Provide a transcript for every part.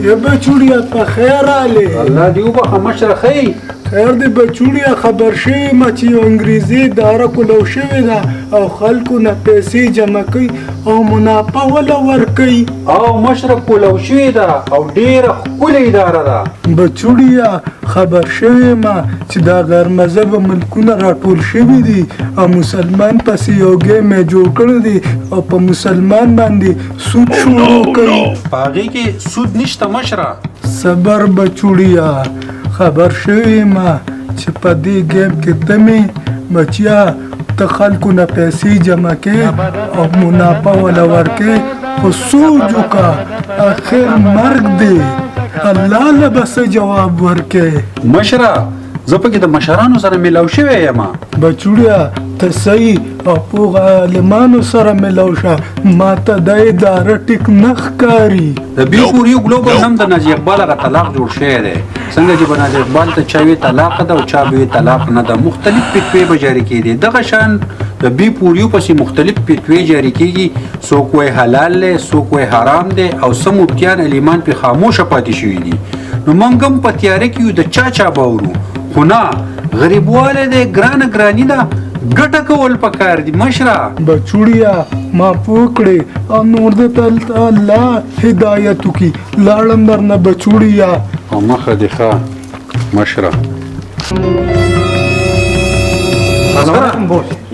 یا بچوړیا په خیر راغلی. الله دې وبخه مشره ښی. خیر دی بچوړیا خبر شوی ما چې یو انګریزي اداره کولو شوې ده او خلکو نه پیسې جمع کوي او منافع وله ورکوي. او مشره کولو شوې ده او ډېره ښکلې اداره ده. بچوړیا خبر شوی ما چې دا غیر مذهبه ملکونه راټول شوي دي او مسلمان پسې یو ګیم جوړ کړی دی او په مسلمان باندې سود شروع کوي. په هغې کې سود نشته مشره. صبر بچوړیا خبر شوی ما چې په دې ګیم کې ته مې بچیا ته خلکو نه پیسې جمع کې او منافع وله ورکې خو سوچ وکړه اخر مرګ دی الله له به څه جواب ورکې. مشره زه پکې د مشرانو سره میلاو شوی یم. بچوړیا ته صحیح او پوغ عالمانو سره میلاو شه ما ته دا اداره ټیک نه ښکاري. د بی پوریو ګلوبل هم د ناجي اقبال هغه طلاق جوړ شوی دی. څنګه چې به ناجي اقبال ته چا وی طلاق ده او چا به طلاق نه ده مختلف فتوی به جاري کېدي. دغه شان د بی پوریو پسې مختلف فتوی جاري کېږي. څوک وایي حلال دی څوک وایي حرام دی او څه مفتیان علیمان پې خاموشه پاتې شوي دي. نو موږ هم په تیاره کې یو د چا باورو خو نه غریبوالی دی ګرانه ګراني ده ګټه کول پکار دي مشره. بچوړیا ما پوه کړې او نور د الله هدایت وکړي لاړم درنه بچوړیا. او مخه دې ښه مشره.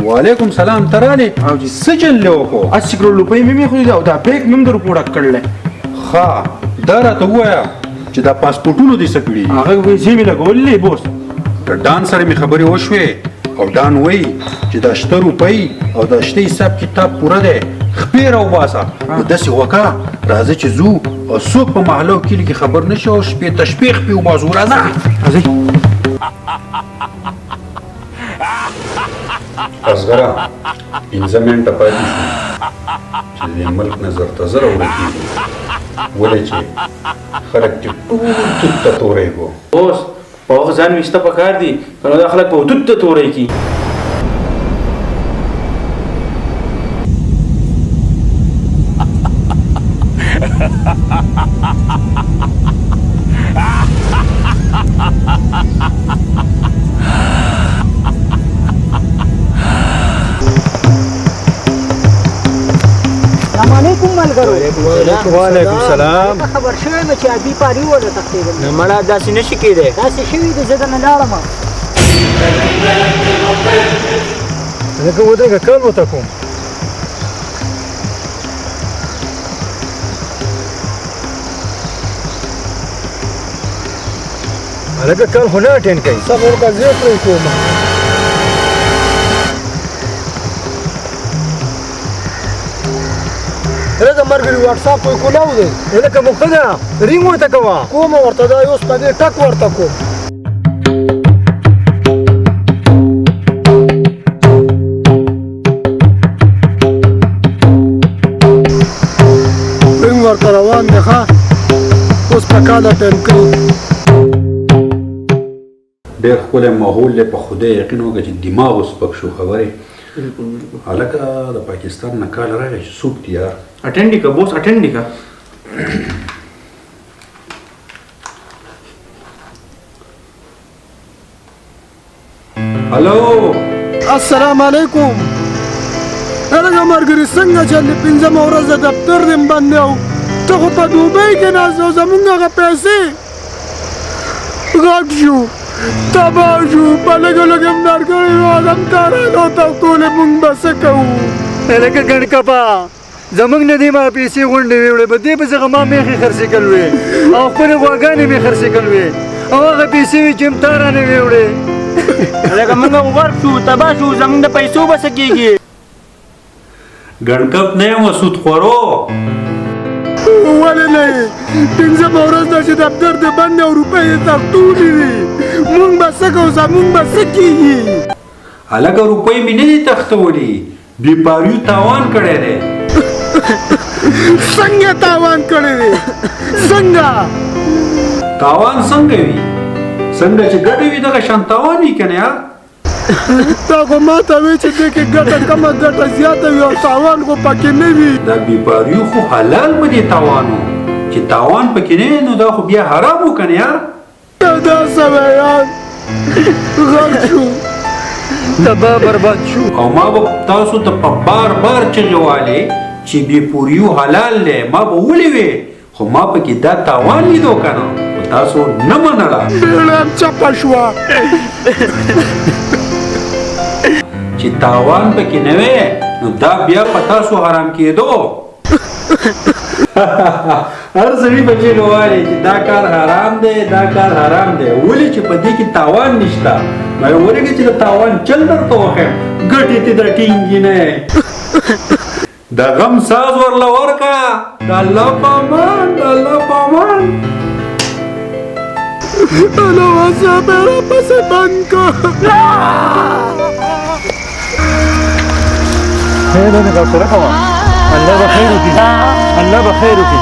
وعلیکم سلام ته رالې او جی څه چل وکړو؟ 80 کروڑ روپۍ مې خو دا بیگ مې در پوره کړل. ښه دا راته ووایه چې دا پاسپورټونو دې څه کړي؟ هغه پیسې مې لګولې بوس. د ډان سره مې خبرې وشوې او ډان وایي چې دا 80 روپۍ او دا 80 حساب کتاب پوره دی خپې راوباسه. داسې وکړه راځه چې ځو او څوک په محله او کلي کې خبر نه شي او شپې ته شپې خپې وباسو. راځه اصغره 15 منټه پاتې شو چې د ملک نه زر ته زر ورکېږي ولې چې خلک چې ټول توت ته توری کو. بوس په وخت ځان ویسته پکار دي که نو دا خلک په حدود ته توری کي. وعلیکم سلام. خبر شوی مې چې ابي پاري وله تقریبا نه مړه داسې نشي کېدی. داسې شوي دي زه دنه لاړم. لکه ودرېږه کال ورته کوم. هلکه کال خو نه اټینډ کوي. صبر وکړه زه پرې کوم. هلکه ملګري واټساپ کوی کولاو دی. هلکه مقتده رینګ ورته کوه. کوم ورته دا اوس په دې ټک ورته کوم. رینګ ورته روان دی ښه اوس په کال اټینډ کوي. ډېر ښکلی ماحول دی په خدای یقین وکړه چې دماغ سپک شو خبرې. هلکه د پاکستان نه کال راغی چې څوک دی یار. اټینډ کا بوس اټینډ کا. هلو السلام علیکم. هلکه ملګري څنګه چلې 15 ورځ د دفتر دې بند او ته خو په دوبۍ کې ناست او زمونږ هغه پیسې غټ شو تباه شو په لږه لږه هم درکړی نو هغه هم تارانو ته ټولې مونږ به څه کوو. هلکه ګڼکپه زموږ نه دې ما پیسې غونډې وې په دې پسې ما میخې خرڅې کړل وې او خپلې غواګانې مې خرڅې کړل وې او هغه پیسې وې چې هم تا رانه وې وړې. هلکه موږ ورک شو تباه شو زموږ د پیسو به څه کېږي. ګڼکپ نه یم سود خورو. ولې نه یې 15 ورځ ده چې دفتر دې بند او روپۍ یې تښتولې دي مونږ به څه کوو زمونږ به څه کېږي. هلکه روپۍ مې نه دي تښتولي بیپاریو تاوان کړی دی. څنګه تاوان کړی دی؟ څنګه تاوان څنګه وي؟ څنګه چې ګټه وي دغه شان تاوان وي که نه یار؟ تا خو ما ته وایي چې دې کې ګټه کمه ګټه زیاته وي او تاوان خو پکې نه وي. دا بیپاریو خو حلال په دې تاوان و چې چې تاوان پکې نه نو دا خو بیا حرام وکنه یار دا سمه یار غرق شو تبا برباد شو او ما به تاسو ته په بار چغې چې بې پوریو حلال دی ما به ولې وې خو ما پکې دا تاوان لیدو کنه خو تاسو نه منله بیړه چپه شوه چې تاوان پکې نه وې نو دا بیا په تاسو حرام کېدو هر سړي بچی وایي چې دا کار حرام دی ولې چې په دې کې تاوان نشته ما ورګه چې تاوان چل درته وخم ګټې ته د ټینګې نه د غم ساز ورله ورکا د الله پامان انا واسه میرا پس بند کر خیر نه کا سره کوه الله بخیر وکي الله بخیر وکي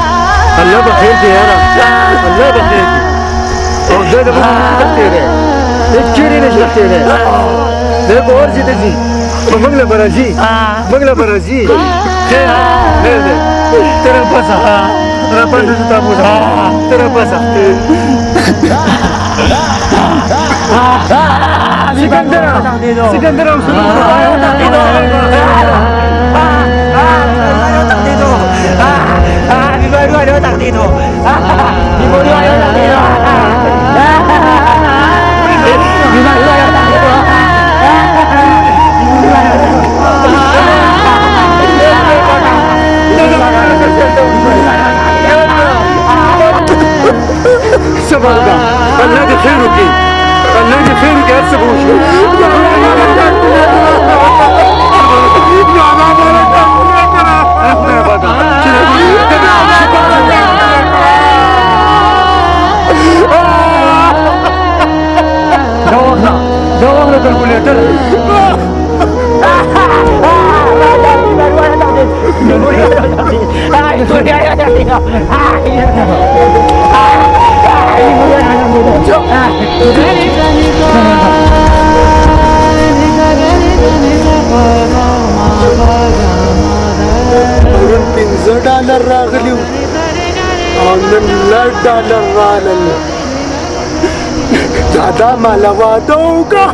الله بخیر دی یاره الله بخیر دی او دا د مخته دی هیڅ چیرې نشته دی دا اور چې دی بغل برازي خیر دی تر پاسه را پاسه تاسو تر پاسه سکندر الله دې خیر وکړي هر څه به وشي دوغنا كالكوليتر $15 راغلیو او نن $1 راغلل دا مالا واده وکړه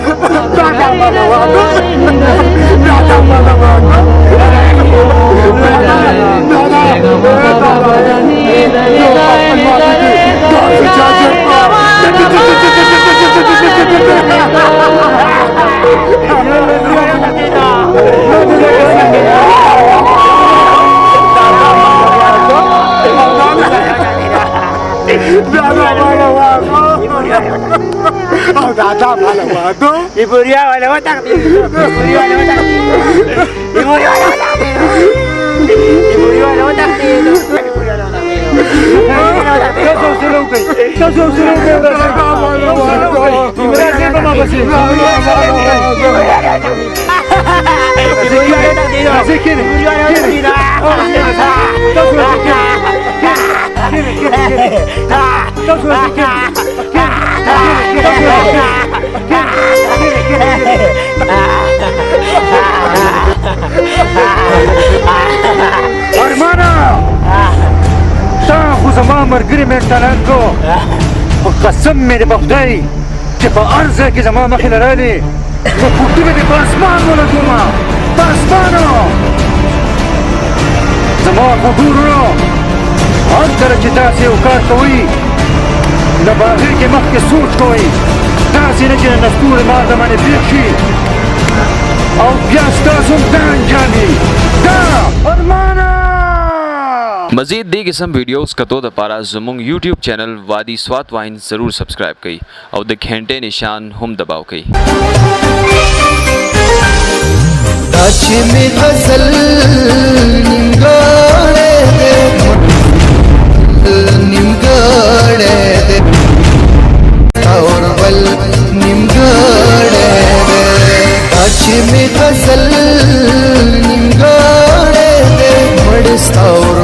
Iburia wala watak Hermana! تاخذ زمان مرګري مې تلانکو په قسم مې د خدای چې په ارزه کې زما مخې لرالې نو پورته مې په اسمان ولګومه په اسمانو زما خبرونو هر کله چې تاسې یو کار کوئ نو په هغې کې مخکې سوچ کوئ داسې نه چې د نستورې مال د باندې پېښ شي او بیا ستاسو هم دا انجامي دا ارمانه मज़ीद दी किस्म वीडियोस कतो द पारा ज़मूंग यूट्यूब चैनल वादी स्वात वाइन ज़रूर सब्सक्राइब कई और द घंटे निशान हम दबाव कई और